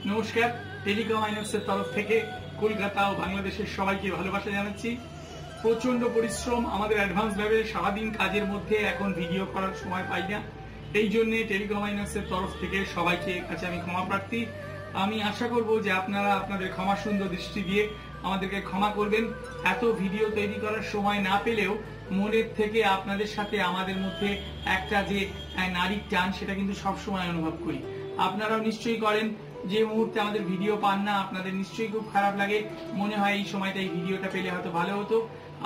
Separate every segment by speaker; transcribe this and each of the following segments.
Speaker 1: নমস্কার, টেলিকম আইনক্সের তরফ থেকে কলকাতা ও বাংলাদেশের সবাইকে ভালোবাসা জানাচ্ছি। প্রচন্ড পরিশ্রম, আমাদের অ্যাডভান্স লেভেলে সারাদিন কাজের মধ্যে এখন ভিডিও করার সময় পাই না। এই জন্য টেলিকম আইনক্সের তরফ থেকে সবাইকে কাছে আমি ক্ষমা প্রার্থী। আমি আশা করব যে আপনারা আপনাদের ক্ষমা সুন্দর দৃষ্টি দিয়ে আমাদেরকে ক্ষমা করবেন। এত ভিডিও তৈরি করার সময় না পেলেও মনের থেকে আপনাদের সাথে আমাদের মধ্যে একটা যে নারীর টান, সেটা কিন্তু সবসময় অনুভব করি। আপনারাও নিশ্চয়ই করেন। যে মুহূর্তে আমাদের ভিডিও পান না, আপনাদের নিশ্চয়ই খুব খারাপ লাগে, মনে হয় এই সময়টা এই ভিডিওটা পেলে হয়তো ভালো হতো।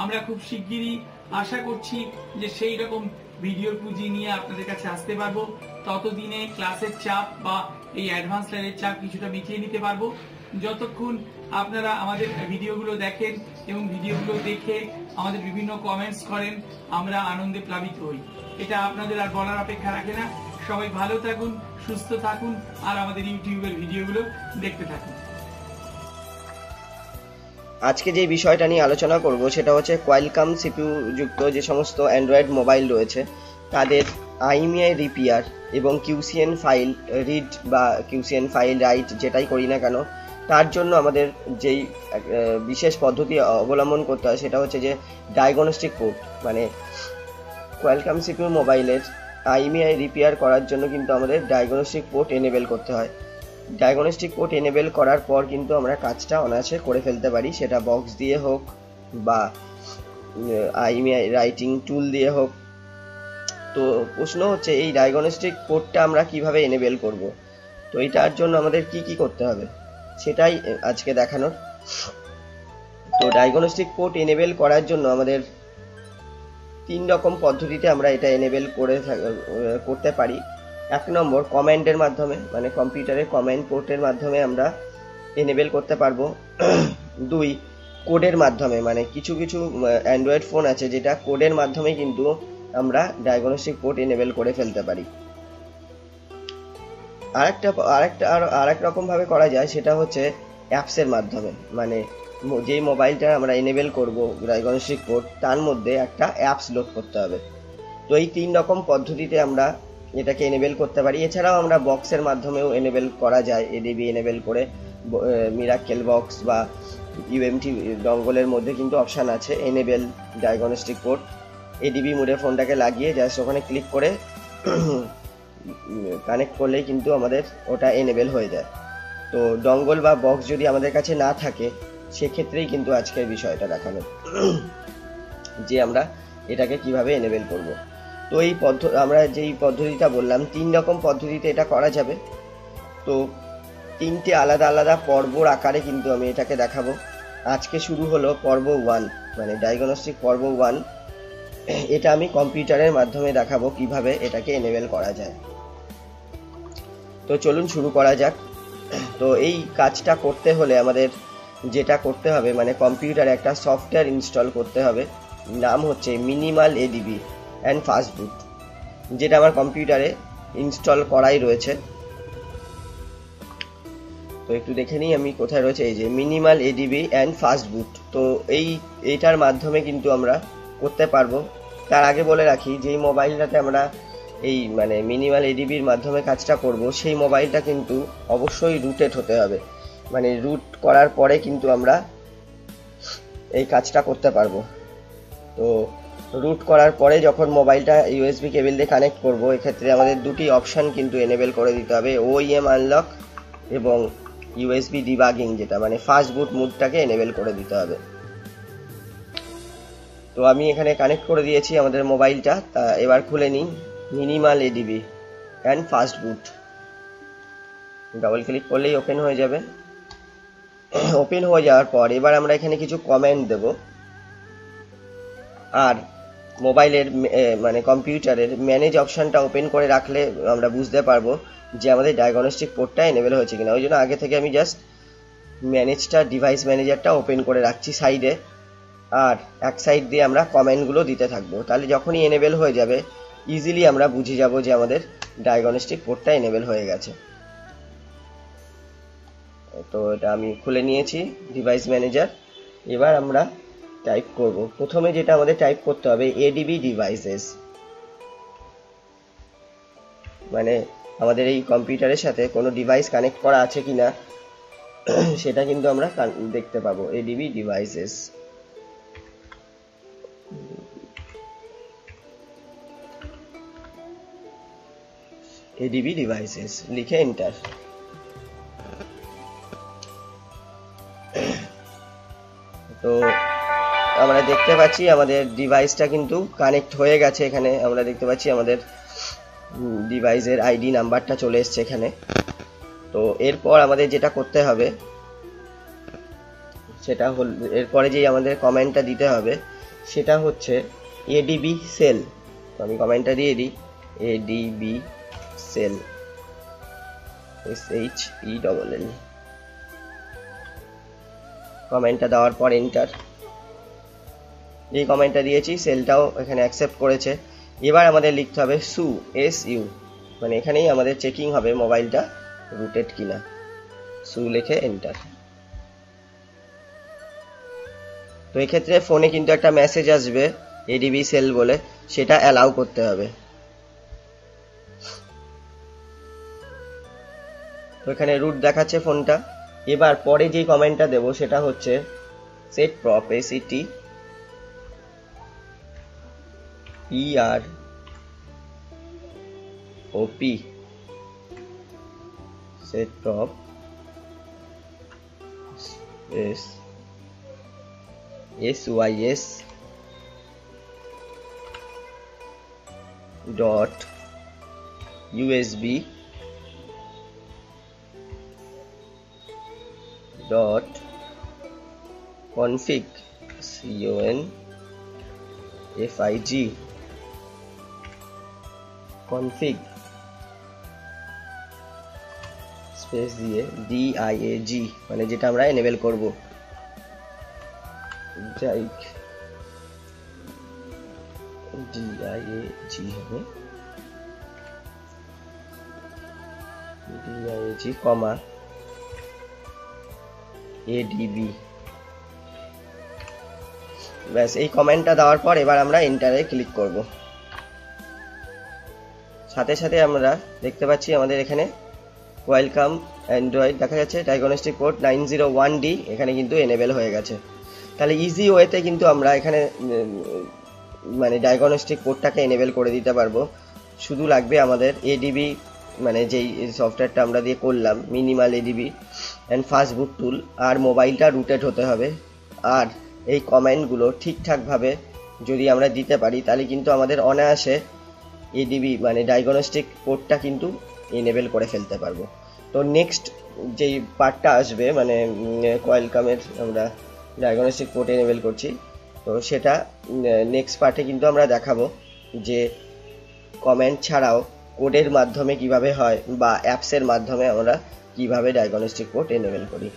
Speaker 1: আমরা খুব শিগগিরই আশা করছি যে সেই রকম ভিডিওর পুঁজি নিয়ে আপনাদের কাছে আসতে পারবো। ততদিনে ক্লাসের চাপ বা এই অ্যাডভান্স লেভেলের চাপ কিছুটা মিটিয়ে নিতে পারবো। যতক্ষণ আপনারা আমাদের ভিডিওগুলো দেখেন এবং ভিডিওগুলো দেখে আমাদের বিভিন্ন কমেন্টস করেন, আমরা আনন্দে প্লাবিত হই। এটা আপনাদের আর বলার অপেক্ষা রাখে না। সবাই ভালো থাকুন, সুস্থ থাকুন, আর আমাদের ইউটিউবের ভিডিওগুলো দেখতে থাকুন।
Speaker 2: আজকে যে বিষয়টা নিয়ে আলোচনা করব সেটা হচ্ছে কোয়ালকম সিপিইউ যুক্ত যে সমস্ত অ্যান্ড্রয়েড মোবাইল রয়েছে তাদের আইএমইআই রিপেয়ার এবং কিউসিএন ফাইল রিড বা কিউসিএন ফাইল রাইট যেটাই করি না কেন, তার জন্য আমাদের যেই বিশেষ পদ্ধতি অবলম্বন করতে হয় সেটা হচ্ছে যে ডায়াগনস্টিক পোর্ট। মানে কোয়ালকম সিপিইউ মোবাইলের আইএমইআই রিপেয়ার করার জন্য কিন্তু আমাদের ডায়াগনস্টিক পোর্ট এনেবেল করতে হয়। ডায়াগনস্টিক পোর্ট এনেবেল করার পর কিন্তু আমরা কাজটা অনায়াসে করে ফেলতে পারি, সেটা বক্স দিয়ে হোক বা আইএমইআই রাইটিং টুল দিয়ে হোক। তো প্রশ্ন হচ্ছে এই ডায়াগনস্টিক পোর্টটা আমরা কিভাবে এনেবেল করব। তো এটার জন্য আমাদের কি কি করতে হবে সেটাই আজকে দেখানোর। তো ডায়াগনস্টিক পোর্ট এনেবেল করার জন্য আমাদের 3 রকম পদ্ধতিতে আমরা এটা এনেবেল করতে পারি। 1 নম্বর কমান্ডের মাধ্যমে, মানে কম্পিউটারের কমান্ড পোর্টের মাধ্যমে আমরা এনেবেল করতে পারবো। 2 কোডের মাধ্যমে, মানে কিছু কিছু অ্যান্ড্রয়েড ফোন আছে যেটা কোডের মাধ্যমে কিন্তু আমরা ডায়াগনস্টিক পোর্ট এনেবেল করে ফেলতে পারি। আরেক রকম ভাবে করা যায়, সেটা হচ্ছে অ্যাপসের মাধ্যমে। মানে যেই মোবাইলটা আমরা এনেবেল করব ডায়াগনস্টিক পোর্ট, তার মধ্যে একটা অ্যাপস লোড করতে হবে। তো এই 3 রকম পদ্ধতিতে আমরা এটাকে এনেবেল করতে পারি। এছাড়াও আমরা বক্সের মাধ্যমেও এনেবেল করা যায়। এডিবি এনেবেল করে মিরাকেল বক্স বা ইউএমটি ডঙ্গলের মধ্যে কিন্তু অপশান আছে এনেবেল ডায়াগনস্টিক পোর্ট। এডিবি মোডে ফোনটাকে লাগিয়ে জাস্ট ওখানে ক্লিক করে কানেক্ট করলেই কিন্তু আমাদের ওটা এনেবেল হয়ে যায়। তো ডঙ্গল বা বক্স যদি আমাদের কাছে না থাকে, সেক্ষেত্রেই কিন্তু আজকের বিষয়টা দেখানো যে আমরা এটাকে কিভাবে এনেবেল করব। তো এই আমরা যেই পদ্ধতিটা বললাম, 3 রকম পদ্ধতিতে এটা করা যাবে। তো 3টে আলাদা আলাদা পর্বর আকারে কিন্তু আমি এটাকে দেখাবো। আজকে শুরু হলো পর্ব 1, মানে ডায়াগনস্টিক পর্ব 1। এটা আমি কম্পিউটারের মাধ্যমে দেখাবো কিভাবে এটাকে এনেবেল করা যায়। তো চলুন শুরু করা যাক। তো এই কাজটা করতে হলে আমাদের যেটা করতে হবে, মানে কম্পিউটারে একটা সফটওয়্যার ইনস্টল করতে হবে, নাম হচ্ছে মিনিমাল এডিবি অ্যান্ড ফাস্ট বুট, যেটা আমার কম্পিউটারে ইনস্টল করাই রয়েছে। তো একটু দেখে নিই আমি কোথায় রয়েছে। এই যে মিনিমাল এডিবি অ্যান্ড ফাস্ট বুট। তো এইটার মাধ্যমে কিন্তু আমরা করতে পারবো। তার আগে বলে রাখি, যেই মোবাইলটাতে আমরা এই মানে মিনিমাল এডিবির মাধ্যমে কাজটা করব, সেই মোবাইলটা কিন্তু অবশ্যই রুটেড হতে হবে। মানে রুট করার পরে কিন্তু আমরা এই কাজটা করতে পারবো। তো রুট করার পরে যখন মোবাইলটা ইউএসবি কেবল দিয়ে কানেক্ট করব, এক্ষেত্রে আমাদের 2টি অপশান কিন্তু এনেবেল করে দিতে হবে, ওইএম আনলক এবং ইউএসবি ডিবাগিং, যেটা মানে ফাস্ট বুট মুডটাকে এনেবেল করে দিতে হবে। তো আমি এখানে কানেক্ট করে দিয়েছি আমাদের মোবাইলটা। তা এবার খুলে নিই minimal ADB and fast boot. Double click করলেই ওপেন হয়ে যাবে। ওপেন হয়ে যাওয়ার পর এবার আমরা এখানে কিছু কমেন্ট দেব, আর মোবাইলের মানে কম্পিউটারের ম্যানেজ অপশানটা ওপেন করে রাখলে আমরা বুঝতে পারবো যে আমাদের ডায়াগনস্টিক পোর্টটা এনেবেল হয়েছে কিনা। ওই জন্য আগে থেকে আমি জাস্ট ম্যানেজটা, ডিভাইস ম্যানেজারটা ওপেন করে রাখছি সাইডে, আর এক সাইড দিয়ে আমরা কমেন্টগুলো দিতে থাকবো। তাহলে যখনই এনেবেল হয়ে যাবে, ইজিলি আমরা বুঝে যাব যে আমাদের ডায়াগনস্টিক পোর্টটা এনেবেল হয়ে গেছে। তো এটা আমি খুলে নিয়েছি ডিভাইস ম্যানেজার। এবার আমরা টাইপ করব। প্রথমে যেটা আমাদের টাইপ করতে হবে, এডিবি ডিভাইসেস, মানে আমাদের এই কম্পিউটারের সাথে কোনো ডিভাইস কানেক্ট করা আছে কিনা সেটা কিন্তু আমরা দেখতে পাবো। এডিবি ডিভাইসেস, এডিবি ডিভাইসেস লিখে এন্টার। তো আমরা দেখতে পাচ্ছি আমাদের ডিভাইসটা কিন্তু কানেক্ট হয়ে গেছে। এখানে আমরা দেখতে পাচ্ছি আমাদের ডিভাইসের আইডি নাম্বারটা চলে এসছে এখানে। তো এরপর আমাদের যেটা করতে হবে সেটা হল, এরপরে যেই আমাদের কমেন্টটা দিতে হবে সেটা হচ্ছে এডিবি সেল। তো আমি কমেন্টটা দিয়ে দিই, এডিবি সেল, SHELL। কমেন্টটা দেওয়ার পর এন্টার। এই কমেন্টটা দিয়েছি, সেলটাও এখানে অ্যাকসেপ্ট করেছে। এবার আমাদের লিখতে হবে SU, SU, মানে এখানেই আমাদের চেকিং হবে মোবাইলটা রুটেড কিনা। SU লিখে এন্টার। তো এক্ষেত্রে ফোনে কিন্তু একটা মেসেজ আসবে এডিবি সেল বলে, সেটা অ্যালাউ করতে হবে। তো এখানে রুট দেখাচ্ছে ফোনটা। এবার পরে যে কমেন্টটা দেব সেটা হচ্ছে set prop, SET PROP, set prop SYS dot USB dot config, CONFIG, config space দিয়ে DIAG, মানে যেটা আমরা এনেবল করব। DIAG হবে, DIAG কমা ADB। ব্যাস, এই কমেন্টটা দেওয়ার পর এবার আমরা এন্টারে ক্লিক করব। সাথে সাথে আমরা দেখতে পাচ্ছি আমাদের এখানে ওয়েলকাম অ্যান্ড্রয়েড দেখা যাচ্ছে, ডায়াগনস্টিক পোর্ট 901D এখানে কিন্তু এনেবল হয়ে গেছে। তাহলে ইজি ওয়েতে কিন্তু আমরা এখানে মানে ডায়াগনস্টিক পোর্টটাকে এনেবল করে দিতে পারবো। শুধু লাগবে আমাদের এডিবি, মানে যেই সফটওয়্যারটা আমরা দিয়ে করলাম, minimal ADB and fast boot tool, আর মোবাইলটা রুটেড হতে হবে। আর এই কমেন্টগুলো ঠিকঠাকভাবে যদি আমরা দিতে পারি তাহলে কিন্তু আমাদের অনায়াসে এডিবি মানে ডায়াগনস্টিক পোর্টটা কিন্তু এনেবল করে ফেলতে পারবো। তো নেক্সট যেই পার্টটা আসবে, মানে কোয়েলকামের আমরা ডায়াগনস্টিক পোর্ট এনেবল করছি, তো সেটা নেক্সট পার্টে কিন্তু আমরা দেখাবো যে কমেন্ট ছাড়াও কোডের মাধ্যমে কিভাবে হয় বা অ্যাপসের মাধ্যমে আমরা কিভাবে ডায়াগনস্টিক পোর্ট এনেবল করি।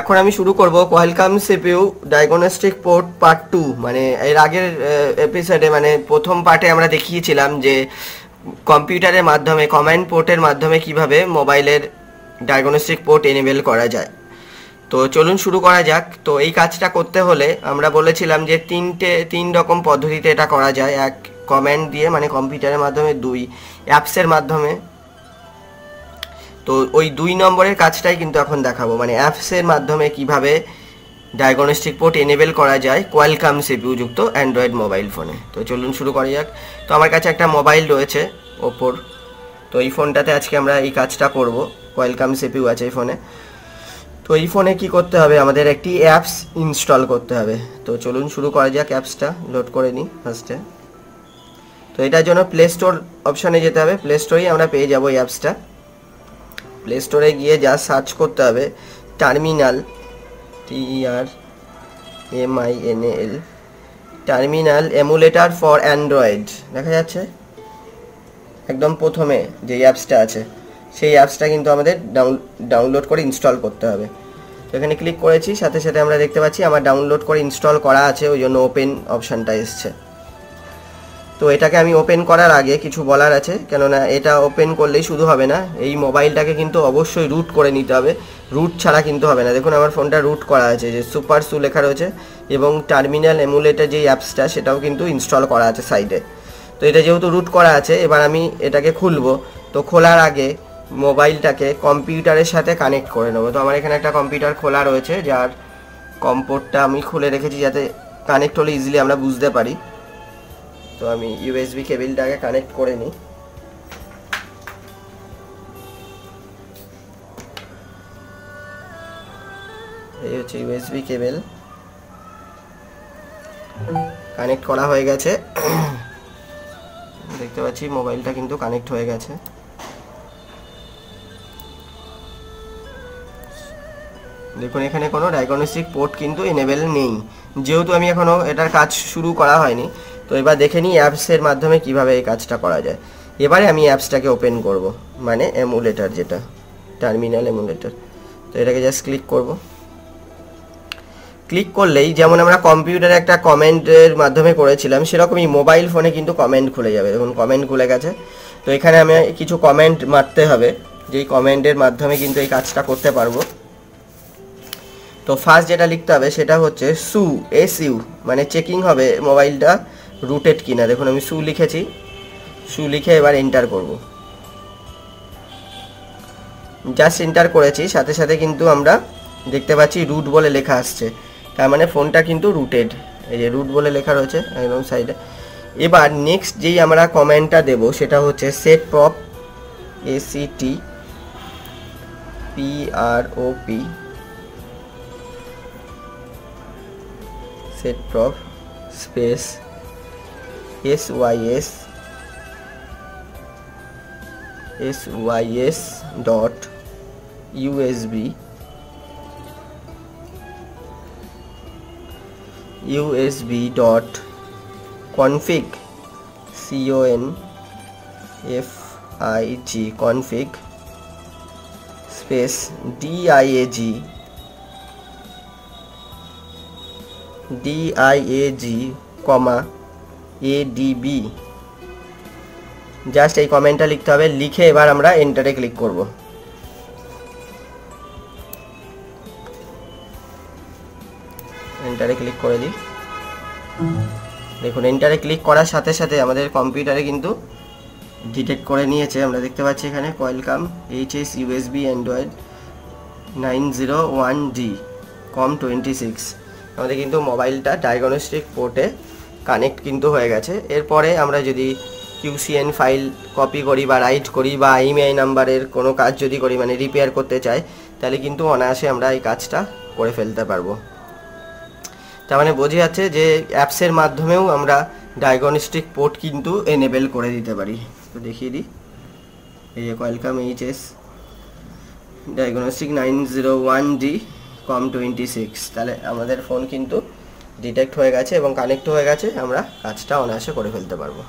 Speaker 2: এখন আমি শুরু করব কোয়েলকাম সিপিইউ ডায়াগনস্টিক পোর্ট পার্ট 2। মানে এর আগের এপিসোডে মানে প্রথম পার্টে আমরা দেখিয়েছিলাম যে কম্পিউটারের মাধ্যমে কমান্ড পোর্টের মাধ্যমে কিভাবে মোবাইলের ডায়াগনস্টিক পোর্ট এনেবল করা যায়। তো চলুন শুরু করা যাক। তো এই কাজটা করতে হলে আমরা বলেছিলাম যে তিন রকম পদ্ধতিতে এটা করা যায়। এক, কমান্ড দিয়ে মানে কম্পিউটারের মাধ্যমে। 2, অ্যাপসের মাধ্যমে। তো ওই 2 নম্বরের কাজটাই কিন্তু এখন দেখাবো, মানে অ্যাপসের মাধ্যমে কিভাবে ডায়াগনস্টিক পোর্ট এনেবল করা যায় কোয়েলকাম সিপিইউ যুক্ত অ্যান্ড্রয়েড মোবাইল ফোনে। তো চলুন শুরু করা যাক। তো আমার কাছে একটা মোবাইল রয়েছে ওপোর। তো এই ফোনটাতে আজকে আমরা এই কাজটা করব। কোয়েলকাম সিপিইউ আছে এই ফোনে। তো এই ফোনে কি করতে হবে, আমাদের একটি অ্যাপস ইনস্টল করতে হবে। তো চলুন শুরু করা যাক। অ্যাপসটা লোড করে নিই ফার্স্টে। তো এটার জন্য প্লে স্টোর অপশানে যেতে হবে। প্লে স্টোরেই আমরা পেয়ে যাবো এই অ্যাপসটা। প্লে স্টোরে গিয়ে যা সার্চ করতে হবে terminal, TERMINAL, terminal emulator for Android দেখা যাচ্ছে একদম প্রথমে যে অ্যাপসটা আছে, সেই অ্যাপসটা কিন্তু আমাদের ডাউনলোড করে ইনস্টল করতে হবে। তো এখানে ক্লিক করেছি, সাথে সাথে আমরা দেখতে পাচ্ছি আমার ডাউনলোড করে ইনস্টল করা আছে, ওই জন্য ওপেন অপশানটা এসছে। তো এটাকে আমি ওপেন করার আগে কিছু বলার আছে, কেননা এটা ওপেন করলেই শুধু হবে না, এই মোবাইলটাকে কিন্তু অবশ্যই রুট করে নিতে হবে। রুট ছাড়া কিন্তু হবে না। দেখুন আমার ফোনটা রুট করা আছে, যে সুপার সু লেখা রয়েছে, এবং টার্মিনাল এমুলেটর যেই অ্যাপসটা সেটাও কিন্তু ইনস্টল করা আছে সাইডে। তো এটা যেহেতু রুট করা আছে, এবার আমি এটাকে খুলবো। তো খোলার আগে মোবাইলটাকে কম্পিউটারের সাথে কানেক্ট করে নেবো। তো আমার এখানে একটা কম্পিউটার খোলা রয়েছে, যার কম পোর্টটা আমি খুলে রেখেছি যাতে কানেক্ট হলে ইজিলি আমরা বুঝতে পারি। তো আমি ইউএসবি কেবলটাকে কানেক্ট করে নিই। এই হচ্ছে ইউএসবি কেবল, কানেক্ট করা হয়ে গেছে। দেখতে পাচ্ছি মোবাইলটা কিন্তু কানেক্ট হয়ে গেছে। দেখুন এখানে কোনো ডায়াগনস্টিক পোর্ট কিন্তু এনেবেল নেই, যেহেতু আমি এখনও এটার কাজ শুরু করা হয়নি। তো এবার দেখে নিই অ্যাপসের মাধ্যমে কিভাবে এই কাজটা করা যায়। এবারে আমি অ্যাপসটাকে ওপেন করব, মানে এমুলেটর, যেটা টার্মিনাল এমুলেটর। তো এটাকে জাস্ট ক্লিক করব। ক্লিক করলেই যেমন আমরা কম্পিউটারে একটা কমেন্টের মাধ্যমে করেছিলাম, সেরকমই মোবাইল ফোনে কিন্তু কমেন্ট খুলে যাবে। দেখুন কমেন্ট খুলে গেছে। তো এখানে আমি কিছু কমেন্ট মারতে হবে, যেই কমেন্টের মাধ্যমে কিন্তু এই কাজটা করতে পারবো। তো ফার্স্ট যেটা লিখতে হবে সেটা হচ্ছে SU, মানে চেকিং হবে মোবাইলটা রুটেড কিনা। দেখুন আমি সু লিখেছি, সু লিখে এবার এন্টার করব। জাস্ট এন্টার করেছি, সাথে সাথে কিন্তু আমরা দেখতে পাচ্ছি রুট বলে লেখা আসছে, তার মানে ফোনটা কিন্তু রুটেড। এই যে রুট বলে লেখা রয়েছে একদম সাইডে। এবার নেক্সট যেই আমরা কমেন্টটা দেব সেটা হচ্ছে set prop, SETPROP, set prop space SYS dot USB dot config config space DIAG কমা ADB। জাস্ট এই কমেন্টটা লিখতে হবে, লিখে এবার আমরা এন্টারে ক্লিক করব। এন্টারে ক্লিক করে দিই। দেখুন এন্টারে ক্লিক করার সাথে সাথে আমাদের কম্পিউটারে কিন্তু ডিটেক্ট করে নিয়েছে। আমরা দেখতে পাচ্ছি এখানে Qualcomm HS USB Android 901D COM26। আমাদের কিন্তু মোবাইলটা ডায়াগনস্টিক পোর্টে কানেক্ট কিন্তু হয়ে গেছে। এরপরে আমরা যদি QCN ফাইল কপি করি বা রাইট করি বা IMEI নাম্বারের কোনো কাজ যদি করি, মানে রিপেয়ার করতে চাই, তাহলে কিন্তু অনায়াসে আমরা এই কাজটা করে ফেলতে পারবো। তার মানে বোঝা যাচ্ছে যে অ্যাপসের মাধ্যমেও আমরা ডায়াগনস্টিক পোর্ট কিন্তু এনেবেল করে দিতে পারি। তো দেখিয়ে দিই, এই Qualcomm HS diagnostic 901D COM26, তাহলে আমাদের ফোন কিন্তু ডিটেক্ট হয়ে গেছে এবং কানেক্ট হয়ে গেছে, আমরা কাজটা অনায়াসে করে ফেলতে পারবো।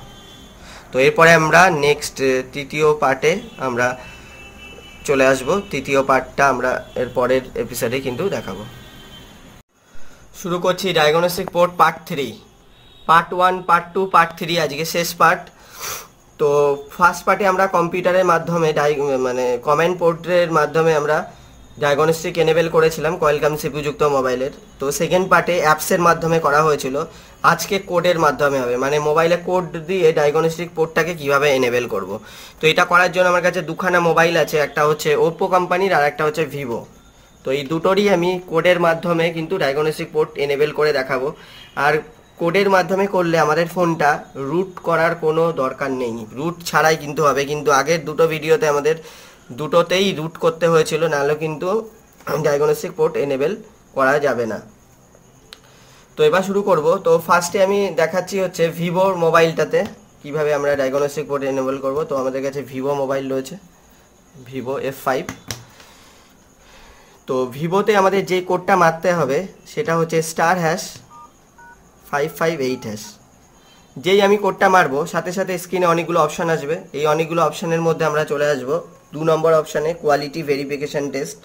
Speaker 2: তো এরপরে আমরা নেক্সট তৃতীয় পার্টে আমরা চলে আসব। তৃতীয় পার্টটা আমরা এর পরের এপিসোডে কিন্তু দেখাবো। শুরু করছি diagnostic port part 3। Part 1, part 2, part 3 আজকে শেষ পার্ট। তো ফার্স্ট পার্টে আমরা কম্পিউটারের মাধ্যমে মানে কমেন্ট পোর্টের মাধ্যমে আমরা ডায়াগনস্টিক এনেবেল করেছিলাম কোয়ালকম CPU যুক্ত মোবাইলের। তো সেকেন্ড পার্টে অ্যাপসের মাধ্যমে করা হয়েছিল, আজকে কোডের মাধ্যমে হবে, মানে মোবাইলে কোড দিয়ে ডায়াগনস্টিক পোর্টটাকে কিভাবে এনেবেল করব। তো এটা করার জন্য আমার কাছে দুখানা মোবাইল আছে, একটা হচ্ছে ওপ্পো কোম্পানির আর একটা হচ্ছে ভিভো। তো এই দুটোরই আমি কোডের মাধ্যমে কিন্তু ডায়াগনস্টিক পোর্ট এনেবেল করে দেখাবো। আর কোডের মাধ্যমে করলে আমাদের ফোনটা রুট করার কোনো দরকার নেই, রুট ছাড়াই কিন্তু হবে। কিন্তু আগের দুটো ভিডিওতে আমাদের দুটোতেই রুট করতে হয়েছিল, নাহলে কিন্তু ডায়াগনস্টিক পোর্ট এনেবেল করা যাবে না। তো এবার শুরু করব। তো ফার্স্টে আমি দেখাচ্ছি হচ্ছে ভিভোর মোবাইলটাতে কিভাবে আমরা ডায়াগনস্টিক পোর্ট এনেবেল করব। তো আমাদের কাছে ভিভো মোবাইল রয়েছে, ভিভো F5। তো ভিভোতে আমাদের যে কোডটা মারতে হবে সেটা হচ্ছে *558#। যেই আমি কোডটা মারবো সাথে সাথে স্ক্রিনে অনেকগুলো অপশান আসবে। এই অনেকগুলো অপশানের মধ্যে আমরা চলে আসব 2 নম্বর অপশানে, কোয়ালিটি ভেরিফিকেশন টেস্ট।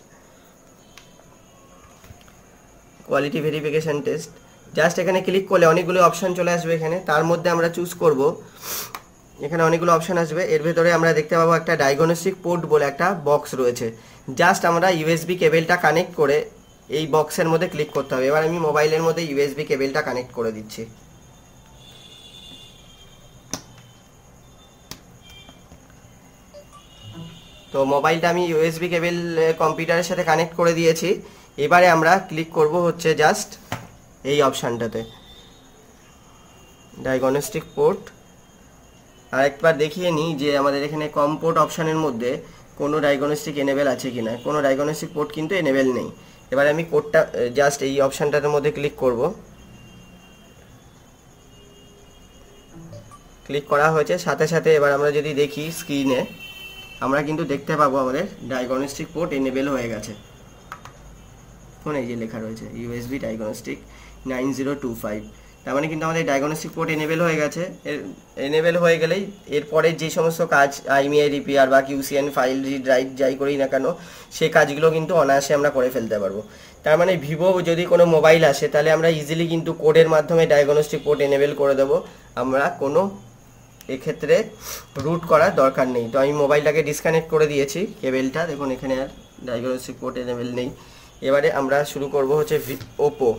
Speaker 2: জাস্ট এখানে ক্লিক করলে অনেকগুলো অপশান চলে আসবে। এখানে তার মধ্যে আমরা চুজ করব, এখানে অনেকগুলো অপশান আসবে। এর ভেতরে আমরা দেখতে পাবো একটা ডায়াগনস্টিক পোর্ট বলে একটা বক্স রয়েছে। জাস্ট আমরা USB কেবেলটা কানেক্ট করে এই বক্সের মধ্যে ক্লিক করতে হবে। এবার আমি মোবাইলের মধ্যে USB কেবেলটা কানেক্ট করে দিচ্ছি। তো মোবাইলটা আমি ইউএসবি কেবল কম্পিউটারের সাথে কানেক্ট করে দিয়েছি। এবারে আমরা ক্লিক করব হচ্ছে জাস্ট এই অপশানটাতে, ডায়াগনস্টিক পোর্ট। আর একবার দেখিয়ে নিই যে আমাদের এখানে কম পোর্ট অপশানের মধ্যে কোনো ডায়াগনস্টিক এনেবেল আছে কিনা। কোনো ডায়াগনস্টিক পোর্ট কিন্তু এনেবেল নেই। এবারে আমি কোডটা জাস্ট এই অপশানটার মধ্যে ক্লিক করব। ক্লিক করা হয়েছে, সাথে সাথে এবার আমরা যদি দেখি স্ক্রিনে, আমরা কিন্তু দেখতে পাবো আমাদের ডায়াগনস্টিক পোর্ট এনেবেল হয়ে গেছে। ফোন এই যে লেখা রয়েছে ইউএসবি ডায়াগনস্টিক 9025, তার মানে কিন্তু আমাদের ডায়াগনস্টিক পোর্ট এনেবেল হয়ে গেছে। এনেবেল হয়ে গেলেই এরপরে যে সমস্ত কাজ আইএমইআই রিপেয়ার বা কিউসিএন ফাইল রিড রাইট যাই করি না কেন, সেই কাজগুলো কিন্তু অনায়াসে আমরা করে ফেলতে পারবো। তার মানে ভিভো যদি কোনো মোবাইল আসে তাহলে আমরা ইজিলি কিন্তু কোডের মাধ্যমে ডায়াগনস্টিক পোর্ট এনেবেল করে দেবো। আমরা কোনো এক্ষেত্রে রুট করার দরকার নেই। তো আমি মোবাইলটাকে ডিসকানেক্ট করে দিয়েছি কেবেলটা, দেখুন এখানে আর ডায়াগনস্টিক পোর্ট এনেবেল নেই। এবারে আমরা শুরু করব হচ্ছে ওপো।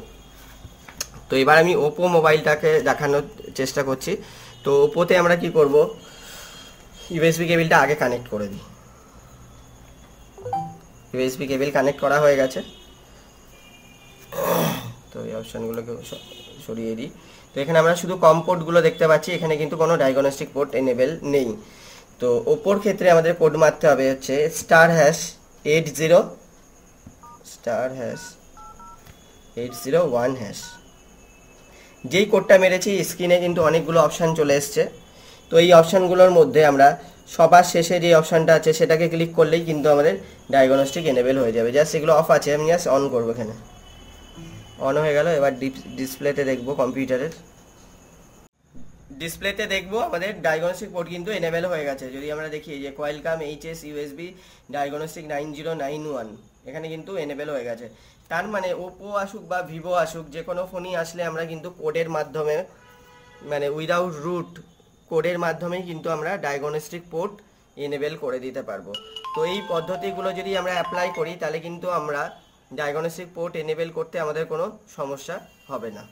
Speaker 2: তো এবার আমি ওপো মোবাইলটাকে দেখানোর চেষ্টা করছি। তো ওপোতে আমরা কি করব, ইউএসবি কেবলটা আগে কানেক্ট করে দিই। ইউএসবি কেবল কানেক্ট করা হয়ে গেছে। তো এই অপশানগুলোকে সরিয়ে দিই। তো এখানে আমরা শুধু কম পোর্টগুলো দেখতে পাচ্ছি, এখানে কিন্তু কোনো ডায়াগনস্টিক পোর্ট এনেবেল নেই। তো ওপোর ক্ষেত্রে আমাদের কোড মারতে হবে হচ্ছে *80*801#। যেই কোডটা মেরেছি স্ক্রিনে কিন্তু অনেকগুলো অপশান চলে এসছে। তো এই অপশানগুলোর মধ্যে আমরা সবার শেষে যে অপশানটা আছে সেটাকে ক্লিক করলেই কিন্তু আমাদের ডায়াগনস্টিক এনেবেল হয়ে যাবে। জাস্ট এগুলো অফ আছে, আমি জাস্ট অন করবো। এখানে অন হয়ে গেল। এবার ডিসপ্লেতে দেখবো, কম্পিউটারের ডিসপ্লেতে দেখবো আমাদের ডায়াগনস্টিক পোর্ট কিন্তু এনেবেল হয়ে গেছে। যদি আমরা দেখি যে কোয়ালকম HS ইউএসবি ডায়াগনস্টিক 9091 এখানে কিন্তু এনেবেল হয়ে গেছে। তার মানে ওপো আসুক বা ভিভো আসুক, যে কোনো ফোনই আসলে আমরা কিন্তু কোডের মাধ্যমে, মানে উইদাউট রুট কোডের মাধ্যমেই কিন্তু আমরা ডায়াগনস্টিক পোর্ট এনেবেল করে দিতে পারবো। তো এই পদ্ধতিগুলো যদি আমরা অ্যাপ্লাই করি তাহলে কিন্তু আমরা ডায়াগনস্টিক পোর্ট এনেবেল করতে আমাদের কোনো সমস্যা হবে না।